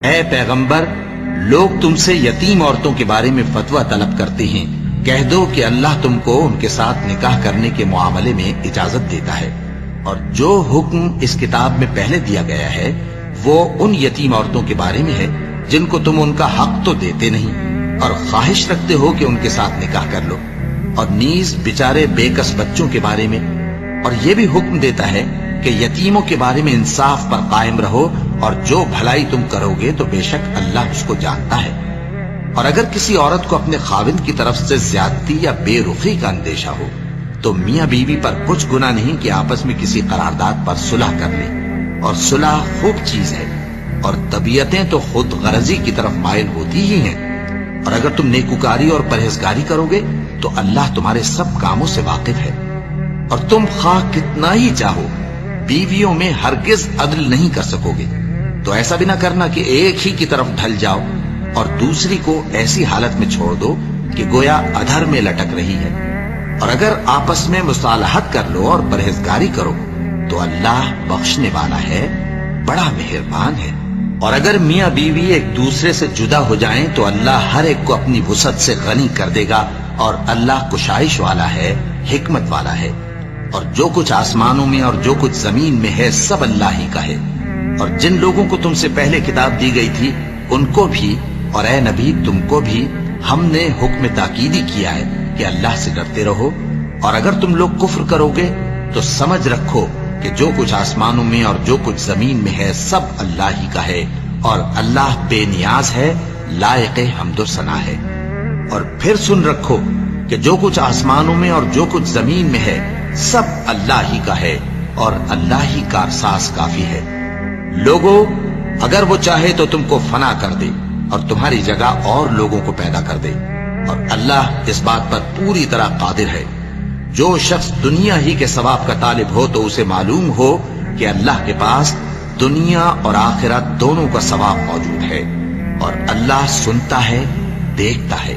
اے پیغمبر، لوگ تم سے یتیم عورتوں کے بارے میں فتویٰ طلب کرتے ہیں، کہہ دو کہ اللہ تم کو ان کے ساتھ نکاح کرنے کے معاملے میں اجازت دیتا ہے، اور جو حکم اس کتاب میں پہلے دیا گیا ہے وہ ان یتیم عورتوں کے بارے میں ہے جن کو تم ان کا حق تو دیتے نہیں اور خواہش رکھتے ہو کہ ان کے ساتھ نکاح کر لو، اور نیز بیچارے بے کس بچوں کے بارے میں، اور یہ بھی حکم دیتا ہے کہ یتیموں کے بارے میں انصاف پر قائم رہو، اور جو بھلائی تم کرو گے تو بے شک اللہ اس کو جانتا ہے۔ اور اگر کسی عورت کو اپنے خاوند کی طرف سے زیادتی یا بے رخی کا اندیشہ ہو تو میاں بیوی پر کچھ گناہ نہیں کہ آپس میں کسی قرارداد پر صلح کر لیں، اور صلح خوب چیز ہے، اور طبیعتیں تو خود غرضی کی طرف مائل ہوتی ہی ہیں، اور اگر تم نیکوکاری اور پرہیزگاری کرو گے تو اللہ تمہارے سب کاموں سے واقف ہے۔ اور تم خواہ کتنا ہی چاہو بیویوں میں ہرگز عدل نہیں کر سکو گے، تو ایسا بھی نہ کرنا کہ ایک ہی کی طرف ڈھل جاؤ اور دوسری کو ایسی حالت میں چھوڑ دو کہ گویا ادھر میں لٹک رہی ہے، اور اگر آپس میں مصالحت کر لو اور پرہیزگاری کرو تو اللہ بخشنے والا ہے، بڑا مہربان ہے۔ اور اگر میاں بیوی ایک دوسرے سے جدا ہو جائیں تو اللہ ہر ایک کو اپنی وسعت سے غنی کر دے گا، اور اللہ کشائش والا ہے، حکمت والا ہے۔ اور جو کچھ آسمانوں میں اور جو کچھ زمین میں ہے سب اللہ ہی کا ہے۔ اور جن لوگوں کو تم سے پہلے کتاب دی گئی تھی ان کو بھی اور اے نبی تم کو بھی ہم نے حکم تاکیدی کیا ہے کہ اللہ سے ڈرتے رہو، اور اگر تم لوگ کفر کرو گے تو سمجھ رکھو کہ جو کچھ آسمانوں میں اور جو کچھ زمین میں ہے سب اللہ ہی کا ہے، اور اللہ بے نیاز ہے، لائق حمد و ثنا ہے۔ اور پھر سن رکھو کہ جو کچھ آسمانوں میں اور جو کچھ زمین میں ہے سب اللہ ہی کا ہے، اور اللہ ہی کارساز کافی ہے۔ لوگو، اگر وہ چاہے تو تم کو فنا کر دے اور تمہاری جگہ اور لوگوں کو پیدا کر دے، اور اللہ اس بات پر پوری طرح قادر ہے۔ جو شخص دنیا ہی کے ثواب کا طالب ہو تو اسے معلوم ہو کہ اللہ کے پاس دنیا اور آخرت دونوں کا ثواب موجود ہے، اور اللہ سنتا ہے، دیکھتا ہے۔